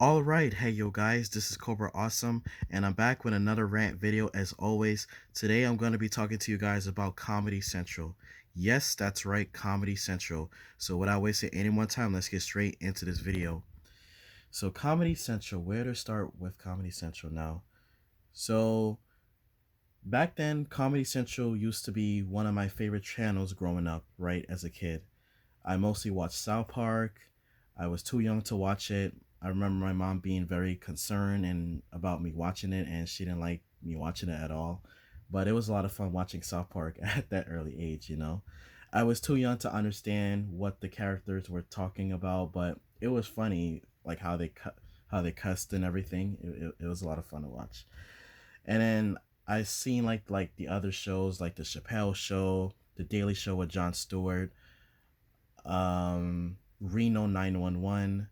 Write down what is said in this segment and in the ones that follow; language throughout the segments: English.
All right, hey yo guys, this is Colbert Awesome, and I'm back with another rant video as always. Today I'm going to be talking to you guys about Comedy Central. Yes, that's right, Comedy Central. So without wasting any more time, let's get straight into this video. So Comedy Central, where to start with Comedy Central now? So back then, Comedy Central used to be one of my favorite channels growing up, right, as a kid. I mostly watched South Park. I was too young to watch it. I remember my mom being very concerned and about me watching it, and she didn't like me watching it at all. But it was a lot of fun watching South Park at that early age. I was too young to understand what the characters were talking about, but it was funny, like how they cussed and everything. It was a lot of fun to watch. And then I seen like the other shows, like the Chappelle Show, the Daily Show with Jon Stewart, Reno 911,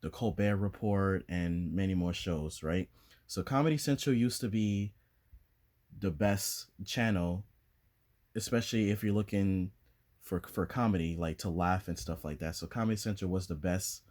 the Colbert Report, and many more shows, right? So Comedy Central used to be the best channel, especially if you're looking for comedy, like to laugh and stuff like that. So Comedy Central was the best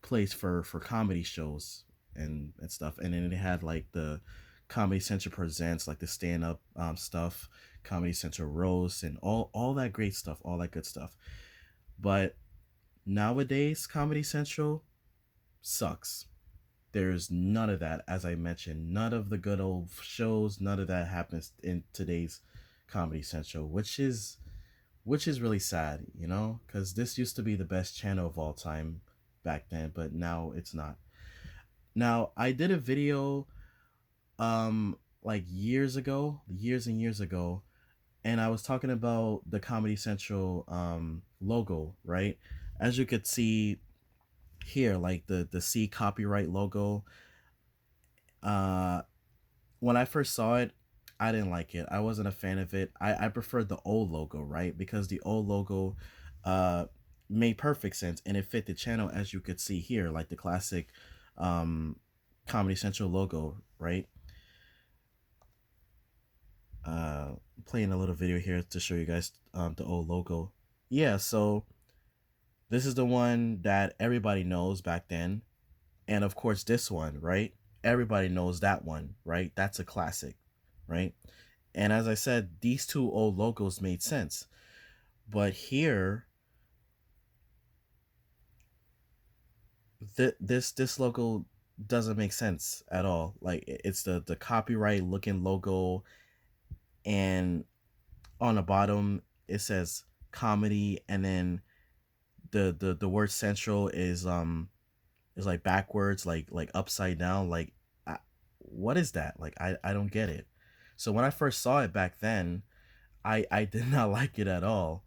place for comedy shows and stuff. And then it had like the Comedy Central Presents, like the stand up stuff, Comedy Central Roast, and all that great stuff, all that good stuff. But nowadays, Comedy Central sucks. There's none of that, as I mentioned. None of the good old shows, none of that happens in today's Comedy Central, which is really sad, because this used to be the best channel of all time back then, but now it's not. Now, I did a video like years ago, years and years ago, and I was talking about the Comedy Central logo, right? As you could see here, like the C copyright logo. Uh, when I first saw it, I didn't like it. I wasn't a fan of it. I preferred the old logo, right? Because the old logo uh made perfect sense and it fit the channel, as you could see here, like the classic um Comedy Central logo, right? Uh Playing a little video here to show you guys the old logo. Yeah, so this is the one that everybody knows back then. And of course, this one, right? Everybody knows that one, right? That's a classic, right? And as I said, these two old logos made sense. But here, this logo doesn't make sense at all. Like it's the copyright looking logo, and on the bottom it says comedy, and then the word central is like backwards, like upside down. Like, what is that? Like, I don't get it. So when I first saw it back then, I did not like it at all,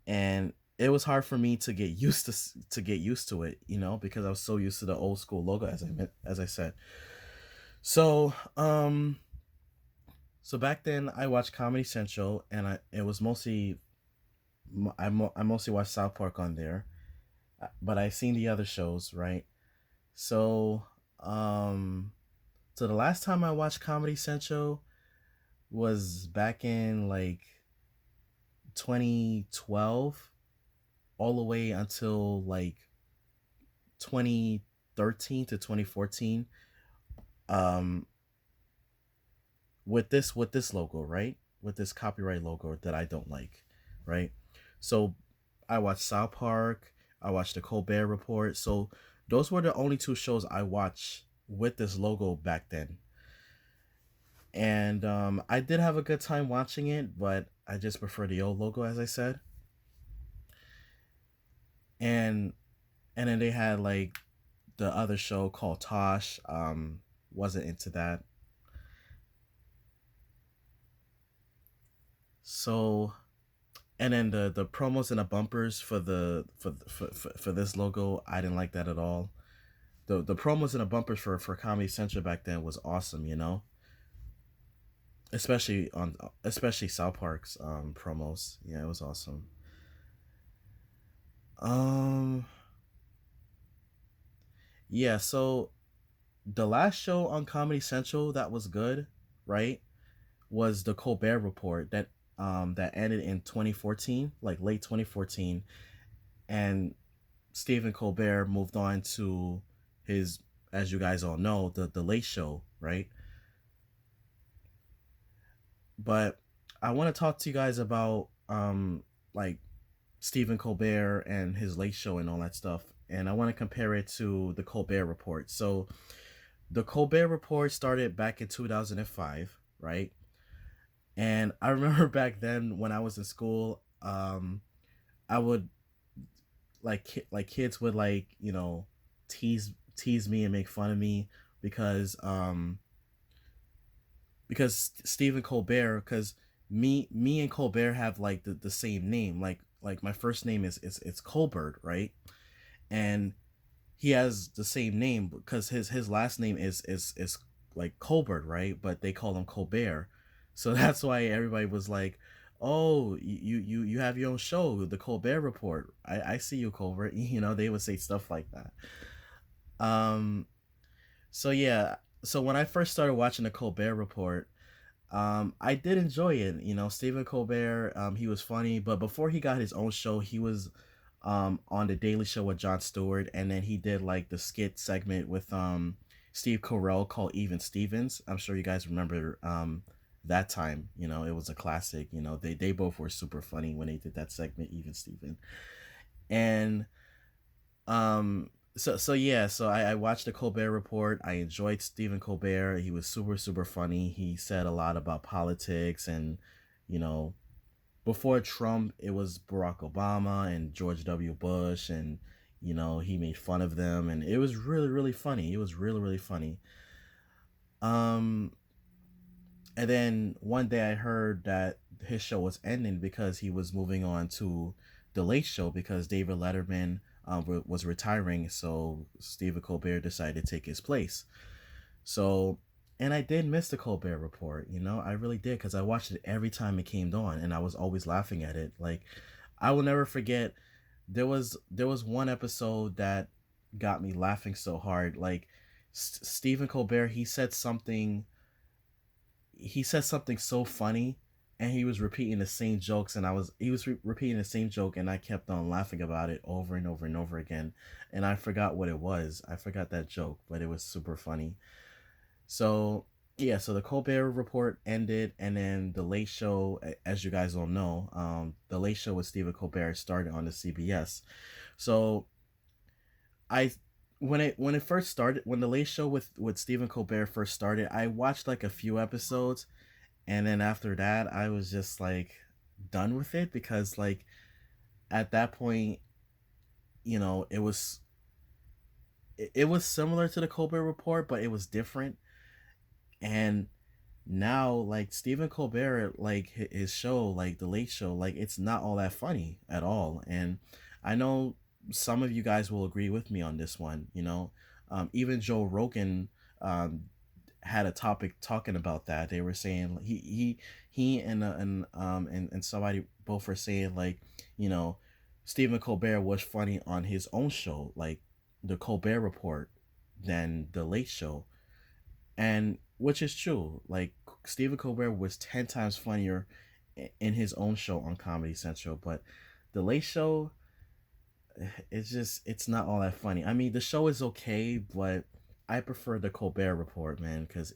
and it was hard for me to get used to it, because I was so used to the old school logo, as I said. So so back then I watched Comedy Central, and it was mostly I mostly watched South Park on there, but I seen the other shows, right? So um so the last time I watched Comedy Central was back in like 2012, all the way until like 2013 to 2014, um with this logo, right? With this copyright logo that I don't like, right? So I watched South Park, I watched the Colbert Report. So those were the only two shows I watched with this logo back then. And I did have a good time watching it, but I just prefer the old logo, as I said. And then they had like the other show called Tosh. Wasn't into that. So, and then the promos and the bumpers for this logo, I didn't like that at all. The promos and the bumpers for Comedy Central back then was awesome, especially South Park's promos. Yeah, it was awesome. Um, yeah. So the last show on Comedy Central that was good, right, was the Colbert Report that ended in 2014, like late 2014, and Stephen Colbert moved on to his as you guys all know, the Late Show, right? But I want to talk to you guys about like Stephen Colbert and his Late Show and all that stuff, and I want to compare it to the Colbert Report. So the Colbert Report started back in 2005, right? And I remember back then when I was in school, I would like kids would like tease me and make fun of me because Stephen Colbert, because me and Colbert have like the same name, like my first name is it's Colbert, right? And he has the same name because his last name is like Colbert, right? But they call him Colbert, so that's why everybody was like, "Oh, you have your own show, the Colbert Report. I see you, Colbert." They would say stuff like that. Um, so yeah, so when I first started watching the Colbert Report, I did enjoy it. Stephen Colbert, he was funny, but before he got his own show, he was on the Daily Show with Jon Stewart, and then he did like the skit segment with Steve Carell called Even Stevens. I'm sure you guys remember that time. It was a classic. They both were super funny when they did that segment, Even Steven. And so yeah, so I watched the Colbert Report. I enjoyed Stephen Colbert. He was super super funny. He said a lot about politics, and you know before Trump, it was Barack Obama and George W. Bush, and he made fun of them, and it was really really funny. It was really really funny. Um, and then one day I heard that his show was ending because he was moving on to the Late Show because David Letterman was retiring, so Stephen Colbert decided to take his place. So, and I did miss the Colbert Report. I really did because I watched it every time it came on, and I was always laughing at it. Like, I will never forget. There was one episode that got me laughing so hard. Like, Stephen Colbert, he said something so funny, and he was repeating the same jokes, and he was repeating the same joke, and I kept on laughing about it over and over and over again, and I forgot what it was. I forgot that joke, but it was super funny. So yeah, so the Colbert Report ended, and then the Late Show, as you guys all know, the Late Show with Stephen Colbert started on the CBS. So I when it first started, when the Late Show with Stephen Colbert first started, I watched like a few episodes, and then after that, I was just like done with it because like at that point, it was similar to the Colbert Report, but it was different. And now like Stephen Colbert, like his show, like the Late Show, like it's not all that funny at all. And I know some of you guys will agree with me on this one. Even Joe Rogan um, had a topic talking about that. They were saying he and somebody both were saying like, you know, Stephen Colbert was funny on his own show, like the Colbert Report, than the Late Show, and which is true. Like Stephen Colbert was 10 times funnier in his own show on Comedy Central, but the Late Show, it's not all that funny. I mean, the show is okay, but I prefer the Colbert Report, man, because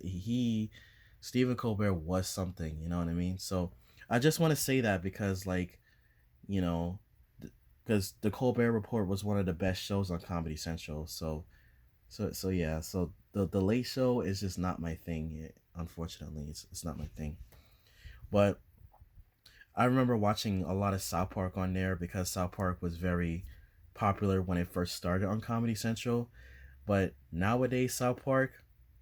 Stephen Colbert was something. You know what I mean? So I just want to say that because, like, you know, because the Colbert Report was one of the best shows on Comedy Central. So yeah. So the Late Show is just not my thing. Unfortunately, it's not my thing. But I remember watching a lot of South Park on there because South Park was very popular when it first started on Comedy Central. But nowadays, South Park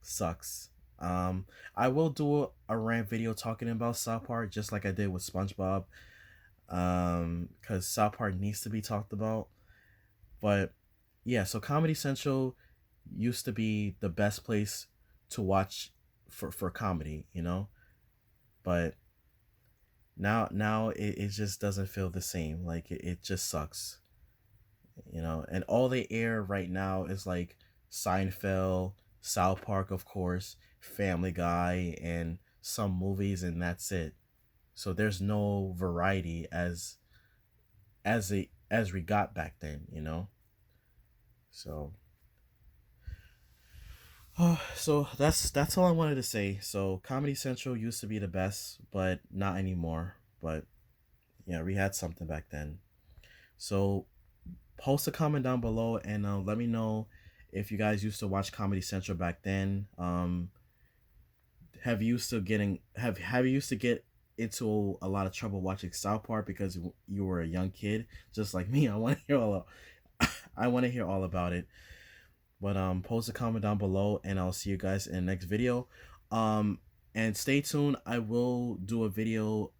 sucks. I will do a rant video talking about South Park just like I did with SpongeBob. Because South Park needs to be talked about. But yeah, so Comedy Central used to be the best place to watch for comedy. But now it just doesn't feel the same. Like it just sucks. And all they air right now is like Seinfeld, South Park, of course, Family Guy, and some movies, and that's it. So there's no variety as we got back then. So So that's all I wanted to say. So Comedy Central used to be the best, but not anymore. But yeah, we had something back then. So post a comment down below and let me know if you guys used to watch Comedy Central back then. Have you used to getting have you used to get into a lot of trouble watching South Park because you were a young kid, just like me? I want to hear I want to hear all about it. But post a comment down below, and I'll see you guys in the next video. Um, and stay tuned. I will do a video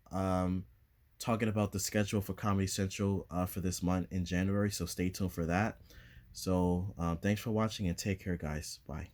talking about the schedule for Comedy Central for this month in January. So stay tuned for that. So thanks for watching and take care, guys. Bye.